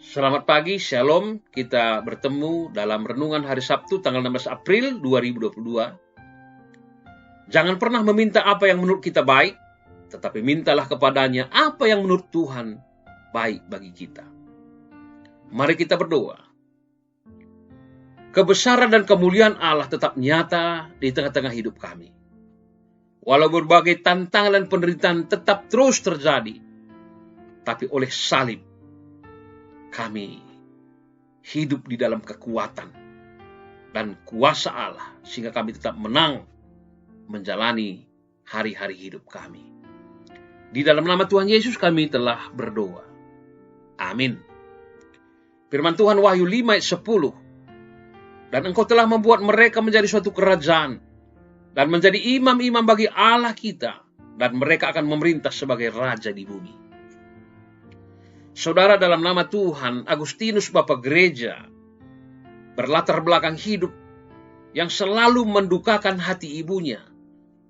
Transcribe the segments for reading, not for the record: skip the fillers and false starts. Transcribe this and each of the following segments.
Selamat pagi, Shalom. Kita bertemu dalam renungan hari Sabtu tanggal 16 April 2022. Jangan pernah meminta apa yang menurut kita baik, tetapi mintalah kepadanya apa yang menurut Tuhan baik bagi kita. Mari kita berdoa. Kebesaran dan kemuliaan Allah tetap nyata di tengah-tengah hidup kami. Walau berbagai tantangan dan penderitaan tetap terus terjadi, tapi oleh salib kami hidup di dalam kekuatan dan kuasa Allah, sehingga kami tetap menang menjalani hari-hari hidup kami. Di dalam nama Tuhan Yesus kami telah berdoa. Amin. Firman Tuhan Wahyu 5 ayat 10. Dan Engkau telah membuat mereka menjadi suatu kerajaan dan menjadi imam-imam bagi Allah kita, dan mereka akan memerintah sebagai raja di bumi. Saudara, dalam nama Tuhan, Agustinus Bapak Gereja berlatar belakang hidup yang selalu mendukakan hati ibunya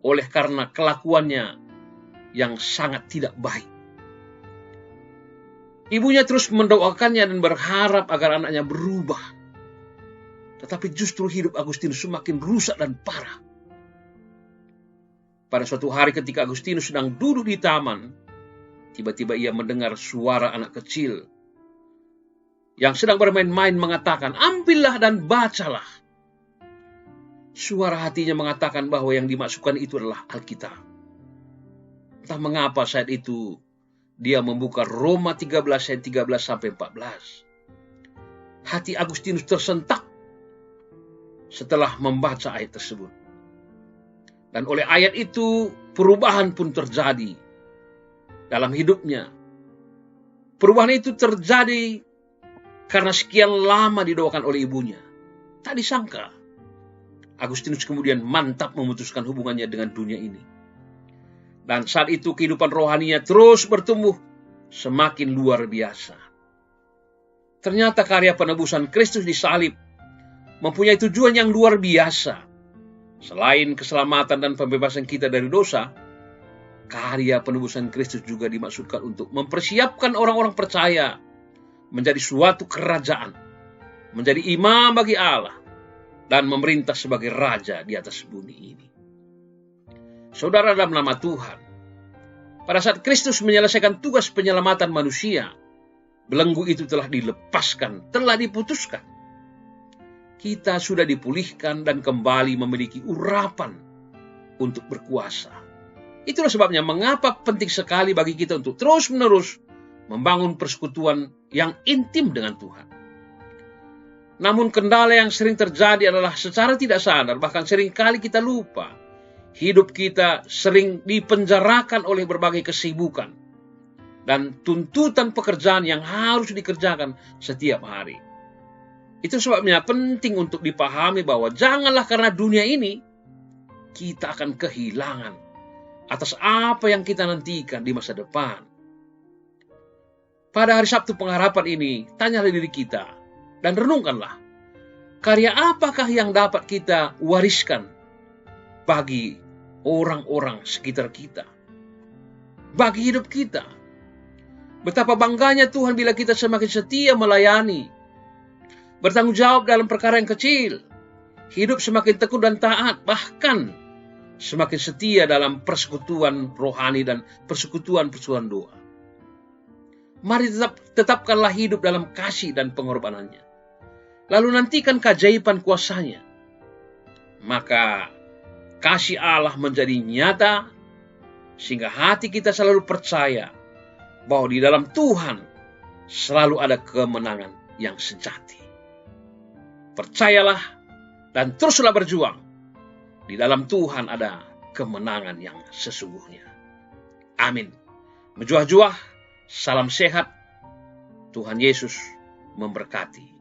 oleh karena kelakuannya yang sangat tidak baik. Ibunya terus mendoakannya dan berharap agar anaknya berubah. Tetapi justru hidup Agustinus semakin rusak dan parah. Pada suatu hari ketika Agustinus sedang duduk di taman, tiba-tiba ia mendengar suara anak kecil yang sedang bermain-main mengatakan, "Ambillah dan bacalah." Suara hatinya mengatakan bahwa yang dimasukkan itu adalah Alkitab. Entah mengapa saat itu dia membuka Roma 13 ayat 13 sampai 14. Hati Agustinus tersentak setelah membaca ayat tersebut. Dan oleh ayat itu perubahan pun terjadi dalam hidupnya. Perubahan itu terjadi karena sekian lama didoakan oleh ibunya. Tak disangka Agustinus kemudian mantap memutuskan hubungannya dengan dunia ini. Dan saat itu kehidupan rohaninya terus bertumbuh semakin luar biasa. Ternyata karya penebusan Kristus di salib mempunyai tujuan yang luar biasa. Selain keselamatan dan pembebasan kita dari dosa, karya penebusan Kristus juga dimaksudkan untuk mempersiapkan orang-orang percaya menjadi suatu kerajaan, menjadi imam bagi Allah, dan memerintah sebagai raja di atas bumi ini. Saudara, dalam nama Tuhan, pada saat Kristus menyelesaikan tugas penyelamatan manusia, belenggu itu telah dilepaskan, telah diputuskan. Kita sudah dipulihkan dan kembali memiliki urapan untuk berkuasa. Itulah sebabnya mengapa penting sekali bagi kita untuk terus-menerus membangun persekutuan yang intim dengan Tuhan. Namun kendala yang sering terjadi adalah secara tidak sadar, bahkan sering kali kita lupa, hidup kita sering dipenjarakan oleh berbagai kesibukan dan tuntutan pekerjaan yang harus dikerjakan setiap hari. Itu sebabnya penting untuk dipahami bahwa janganlah karena dunia ini kita akan kehilangan atas apa yang kita nantikan di masa depan. Pada hari Sabtu pengharapan ini, tanyalah diri kita dan renungkanlah, karya apakah yang dapat kita wariskan bagi orang-orang sekitar kita, bagi hidup kita. Betapa bangganya Tuhan bila kita semakin setia melayani, bertanggung jawab dalam perkara yang kecil, hidup semakin tekun dan taat, bahkan semakin setia dalam persekutuan rohani dan persekutuan doa. Mari tetapkanlah hidup dalam kasih dan pengorbanannya. Lalu nantikan keajaiban kuasanya. Maka kasih Allah menjadi nyata, sehingga hati kita selalu percaya bahwa di dalam Tuhan selalu ada kemenangan yang sejati. Percayalah dan teruslah berjuang. Di dalam Tuhan ada kemenangan yang sesungguhnya. Amin. Menjuah-juah, salam sehat. Tuhan Yesus memberkati.